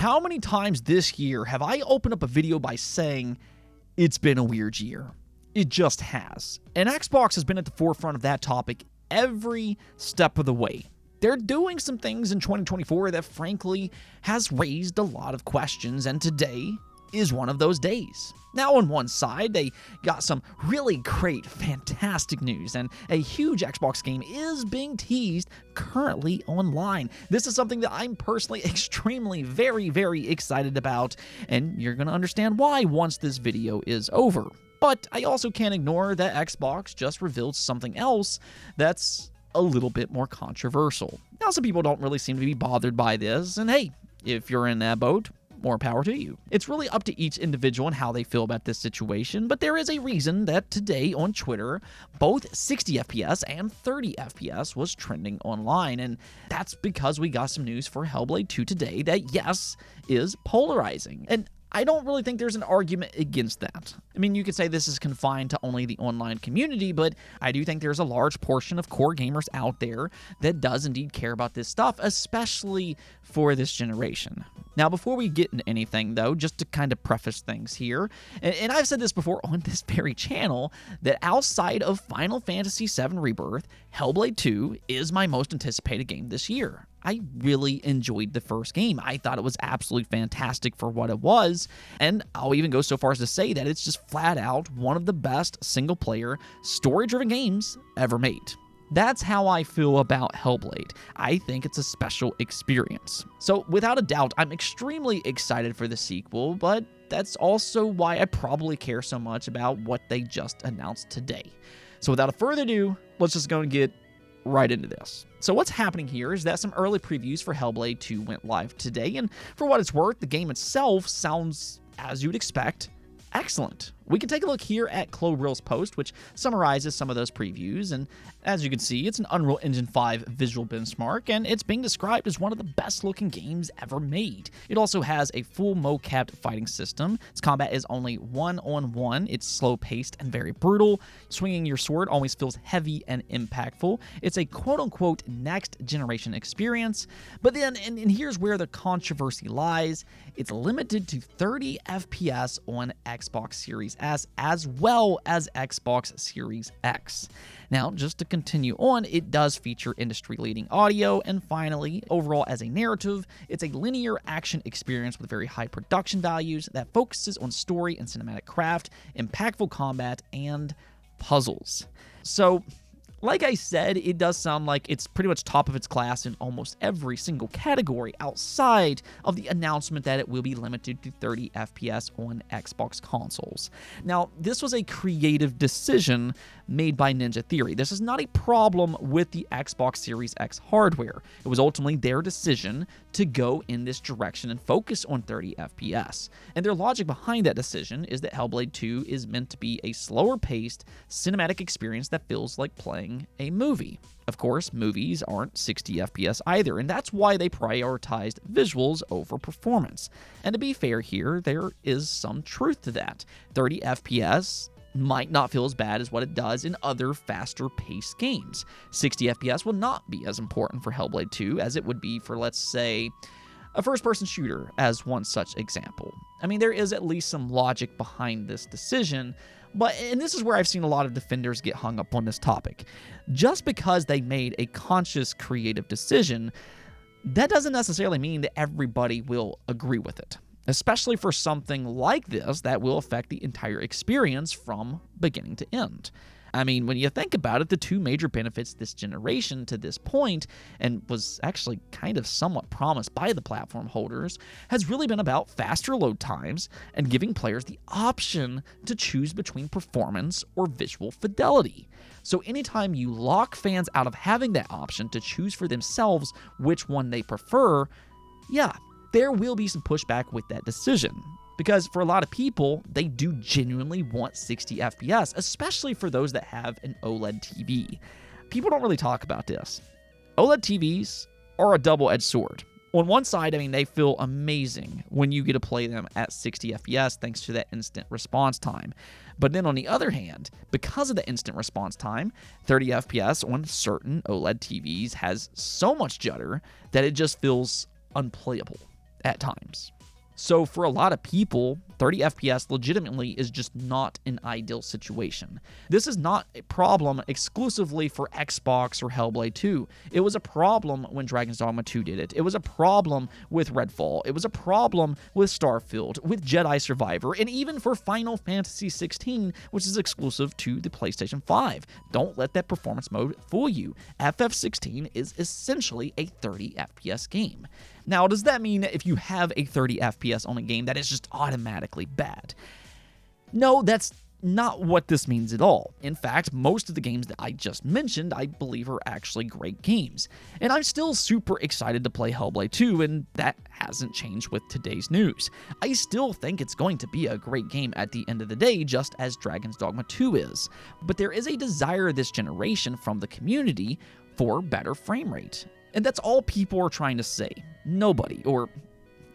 How many times this year have I opened up a video by saying it's been a weird year? It just has. And Xbox has been at the forefront of that topic every step of the way. They're doing some things in 2024 that frankly has raised a lot of questions, and today is one of those days. Now, on one side, they got some really great, fantastic news, and a huge Xbox game is being teased currently online. This is something that I'm personally extremely, very, very excited about, and you're going to understand why once this video is over. But I also can't ignore that Xbox just revealed something else that's a little bit more controversial. Now, some people don't really seem to be bothered by this, and hey, if you're in that boat, more power to you. It's really up to each individual and how they feel about this situation, but there is a reason that today on Twitter, both 60 FPS and 30 FPS was trending online, and that's because we got some news for Hellblade 2 today that, yes, is polarizing. And I don't really think there's an argument against that. I mean, you could say this is confined to only the online community, but I do think there's a large portion of core gamers out there that does indeed care about this stuff, especially for this generation. Now, before we get into anything, though, just to kind of preface things here, and I've said this before on this very channel, that outside of Final Fantasy VII Rebirth, Hellblade 2 is my most anticipated game this year. I really enjoyed the first game. I thought it was absolutely fantastic for what it was, and I'll even go so far as to say that it's just flat out one of the best single-player, story-driven games ever made. That's how I feel about Hellblade. I think it's a special experience. So without a doubt, I'm extremely excited for the sequel, but that's also why I probably care so much about what they just announced today. So without further ado, let's just go and get right into this. So what's happening here is that some early previews for Hellblade 2 went live today, and for what it's worth, the game itself sounds, as you'd expect, excellent. We can take a look here at Cloverill's post, which summarizes some of those previews, and as you can see, it's an Unreal Engine 5 visual benchmark, and it's being described as one of the best-looking games ever made. It also has a full mocapped fighting system. Its combat is only one-on-one. It's slow-paced and very brutal. Swinging your sword always feels heavy and impactful. It's a quote-unquote next-generation experience, but then, and here's where the controversy lies, it's limited to 30 FPS on Xbox Series S as well as Xbox Series X. Now, just to continue on, it does feature industry-leading audio, and finally, overall as a narrative, it's a linear action experience with very high production values that focuses on story and cinematic craft, impactful combat, and puzzles. So, like I said, it does sound like it's pretty much top of its class in almost every single category outside of the announcement that it will be limited to 30 FPS on Xbox consoles. Now, this was a creative decision made by Ninja Theory. This is not a problem with the Xbox Series X hardware. It was ultimately their decision to go in this direction and focus on 30 FPS. And their logic behind that decision is that Hellblade 2 is meant to be a slower-paced, cinematic experience that feels like playing a movie. Of course, movies aren't 60 FPS either, and that's why they prioritized visuals over performance. And to be fair here, there is some truth to that. 30 FPS might not feel as bad as what it does in other faster-paced games. 60 FPS will not be as important for Hellblade 2 as it would be for, let's say, a first-person shooter as one such example. I mean, there is at least some logic behind this decision, and this is where I've seen a lot of defenders get hung up on this topic. Just because they made a conscious creative decision, that doesn't necessarily mean that everybody will agree with it, especially for something like this that will affect the entire experience from beginning to end. I mean, when you think about it, the two major benefits this generation to this point, and was actually kind of somewhat promised by the platform holders, has really been about faster load times and giving players the option to choose between performance or visual fidelity. So anytime you lock fans out of having that option to choose for themselves which one they prefer, yeah, there will be some pushback with that decision. Because for a lot of people, they do genuinely want 60 FPS, especially for those that have an OLED TV. People don't really talk about this. OLED TVs are a double-edged sword. On one side, I mean, they feel amazing when you get to play them at 60 FPS thanks to that instant response time. But then on the other hand, because of the instant response time, 30 FPS on certain OLED TVs has so much judder that it just feels unplayable at times. So for a lot of people, 30 FPS legitimately is just not an ideal situation. This is not a problem exclusively for Xbox or Hellblade 2. It was a problem when Dragon's Dogma 2 did it. It was a problem with Redfall. It was a problem with Starfield, with Jedi Survivor, and even for Final Fantasy 16, which is exclusive to the PlayStation 5. Don't let that performance mode fool you. FF16 is essentially a 30 FPS game. Now, does that mean if you have a 30 FPS on a game that is just automatically bad? No, that's not what this means at all. In fact, most of the games that I just mentioned, I believe are actually great games. And I'm still super excited to play Hellblade 2, and that hasn't changed with today's news. I still think it's going to be a great game at the end of the day, just as Dragon's Dogma 2 is. But there is a desire this generation from the community for better frame rate. And that's all people are trying to say. Nobody, or,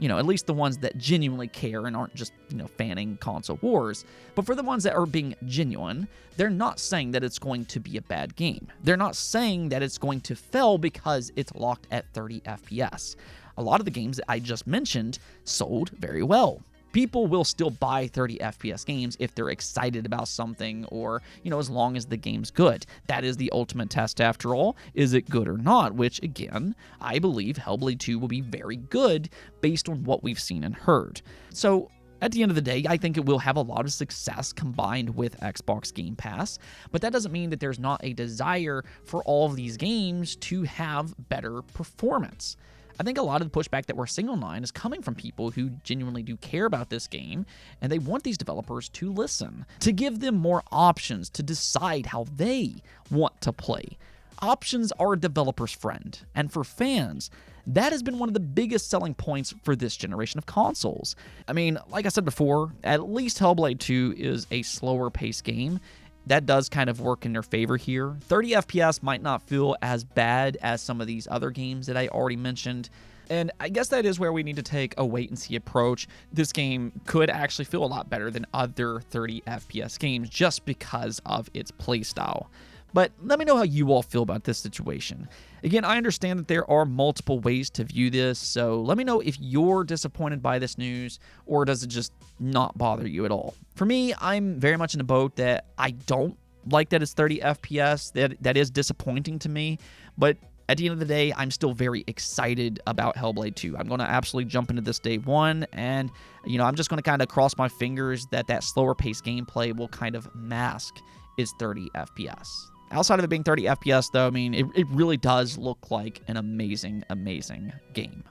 at least the ones that genuinely care and aren't just, fanning console wars. But for the ones that are being genuine, they're not saying that it's going to be a bad game. They're not saying that it's going to fail because it's locked at 30 FPS. A lot of the games that I just mentioned sold very well. People will still buy 30 FPS games if they're excited about something or, as long as the game's good. That is the ultimate test after all. Is it good or not? Which, again, I believe Hellblade 2 will be very good based on what we've seen and heard. So, at the end of the day, I think it will have a lot of success combined with Xbox Game Pass, but that doesn't mean that there's not a desire for all of these games to have better performance. I think a lot of the pushback that we're seeing online is coming from people who genuinely do care about this game, and they want these developers to listen, to give them more options to decide how they want to play. Options are a developer's friend, and for fans, that has been one of the biggest selling points for this generation of consoles. I mean, like I said before, at least Hellblade 2 is a slower paced game. That does kind of work in their favor here. 30 FPS might not feel as bad as some of these other games that I already mentioned. And I guess that is where we need to take a wait-and-see approach. This game could actually feel a lot better than other 30 FPS games just because of its playstyle. But let me know how you all feel about this situation. Again, I understand that there are multiple ways to view this, so let me know if you're disappointed by this news, or does it just not bother you at all? For me, I'm very much in the boat that I don't like that it's 30 FPS. That is disappointing to me, but at the end of the day, I'm still very excited about Hellblade 2. I'm going to absolutely jump into this day one, and, I'm just going to kind of cross my fingers that slower paced gameplay will kind of mask its 30 FPS. Outside of it being 30 FPS, though, I mean, it really does look like an amazing, amazing game.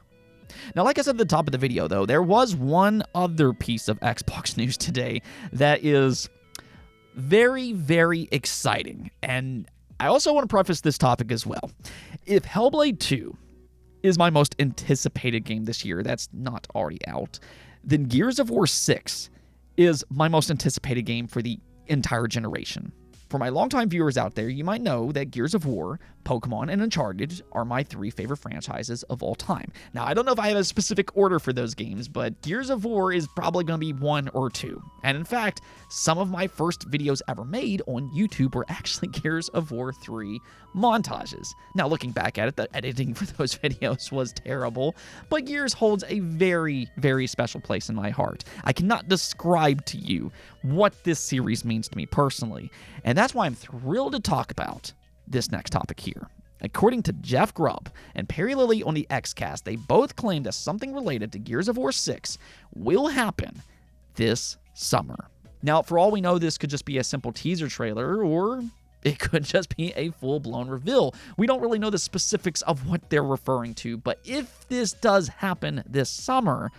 Now, like I said at the top of the video, though, there was one other piece of Xbox news today that is very, very exciting. And I also want to preface this topic as well. If Hellblade 2 is my most anticipated game this year, that's not already out, then Gears of War 6 is my most anticipated game for the entire generation. For my longtime viewers out there, you might know that Gears of War, Pokemon, and Uncharted are my 3 favorite franchises of all time. Now, I don't know if I have a specific order for those games, but Gears of War is probably going to be 1 or 2. And in fact, some of my first videos ever made on YouTube were actually Gears of War 3 montages. Now, looking back at it, the editing for those videos was terrible, but Gears holds a very, very special place in my heart. I cannot describe to you what this series means to me personally, and that's why I'm thrilled to talk about this next topic here. According to Jeff Grubb and Perry Lilly on the Xcast, they both claim that something related to Gears of War 6 will happen this summer. Now, for all we know, this could just be a simple teaser trailer, or it could just be a full-blown reveal. We don't really know the specifics of what they're referring to, but if this does happen this summer,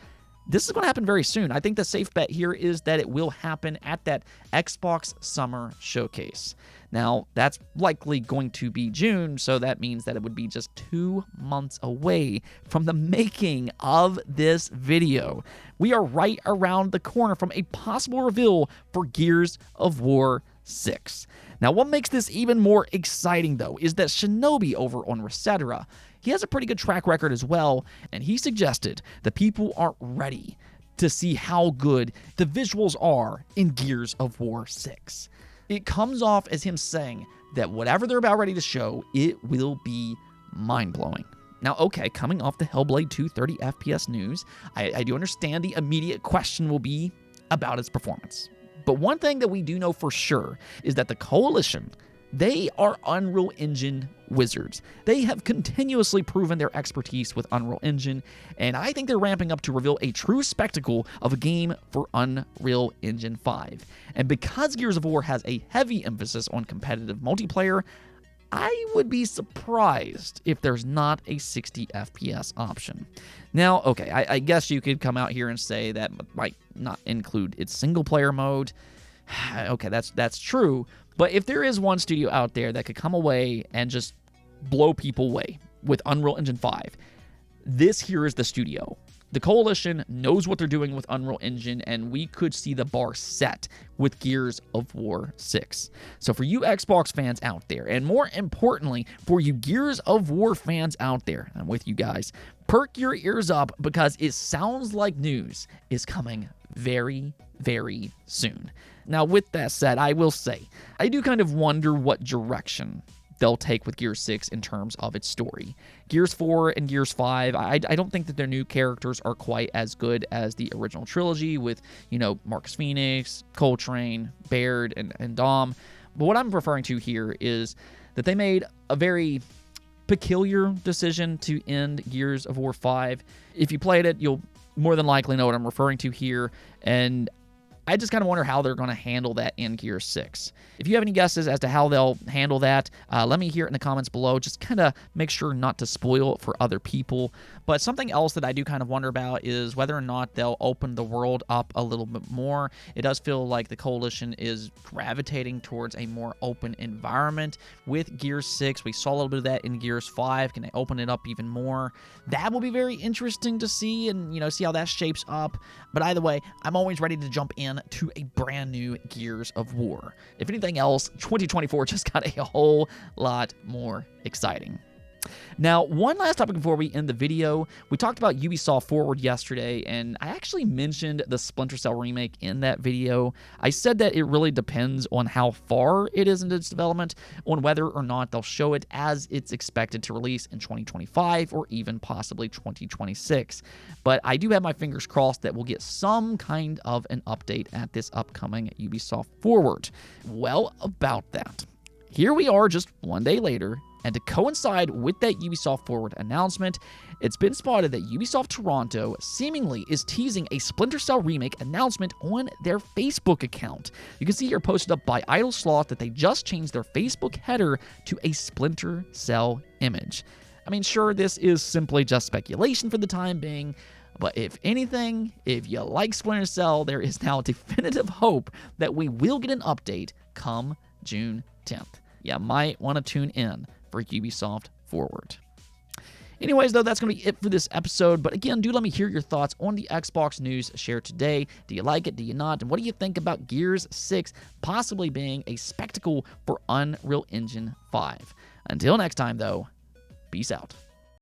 this is going to happen very soon. I think the safe bet here is that it will happen at that Xbox Summer Showcase. Now, that's likely going to be June, so that means that it would be just 2 months away from the making of this video. We are right around the corner from a possible reveal for Gears of War 6. Now, what makes this even more exciting, though, is that Shinobi over on Resetera, he has a pretty good track record as well, and he suggested that people aren't ready to see how good the visuals are in Gears of War 6. It comes off as him saying that whatever they're about ready to show, it will be mind-blowing. Now, okay, coming off the Hellblade 2 30 FPS news, I do understand the immediate question will be about its performance. But one thing that we do know for sure is that the Coalition, they are Unreal Engine wizards. They have continuously proven their expertise with Unreal Engine, and I think they're ramping up to reveal a true spectacle of a game for Unreal Engine 5. And because Gears of War has a heavy emphasis on competitive multiplayer, I would be surprised if there's not a 60 FPS option. Now, okay, I guess you could come out here and say that might not include its single-player mode. Okay, that's true. But if there is one studio out there that could come away and just blow people away with Unreal Engine 5, this here is the studio. The Coalition knows what they're doing with Unreal Engine, and we could see the bar set with Gears of War 6. So for you Xbox fans out there, and more importantly, for you Gears of War fans out there, I'm with you guys, perk your ears up because it sounds like news is coming very, very soon. Now, with that said, I will say, I do kind of wonder what direction they'll take with Gears 6 in terms of its story. Gears 4 and Gears 5, I don't think that their new characters are quite as good as the original trilogy with, Marcus Phoenix, Coltrane, Baird, and Dom. But what I'm referring to here is that they made a very peculiar decision to end Gears of War 5. If you played it, you'll more than likely know what I'm referring to here, and I just kind of wonder how they're going to handle that in Gears 6. If you have any guesses as to how they'll handle that, let me hear it in the comments below. Just kind of make sure not to spoil it for other people. But something else that I do kind of wonder about is whether or not they'll open the world up a little bit more. It does feel like the Coalition is gravitating towards a more open environment with Gears 6. We saw a little bit of that in Gears 5. Can they open it up even more? That will be very interesting to see and, see how that shapes up. But either way, I'm always ready to jump in to a brand new Gears of War. If anything else, 2024 just got a whole lot more exciting. Now, one last topic before we end the video. We talked about Ubisoft Forward yesterday, and I actually mentioned the Splinter Cell remake in that video. I said that it really depends on how far it is into its development, on whether or not they'll show it as it's expected to release in 2025 or even possibly 2026. But I do have my fingers crossed that we'll get some kind of an update at this upcoming Ubisoft Forward. Well, about that, here we are just one day later. And to coincide with that Ubisoft Forward announcement, it's been spotted that Ubisoft Toronto seemingly is teasing a Splinter Cell remake announcement on their Facebook account. You can see here posted up by Idle Sloth that they just changed their Facebook header to a Splinter Cell image. I mean, sure, this is simply just speculation for the time being, but if anything, if you like Splinter Cell, there is now definitive hope that we will get an update come June 10th. You might want to tune in for Ubisoft Forward. Anyways, though, that's going to be it for this episode. But again, do let me hear your thoughts on the Xbox news shared today. Do you like it? Do you not? And what do you think about Gears 6 possibly being a spectacle for Unreal Engine 5? Until next time, though, peace out.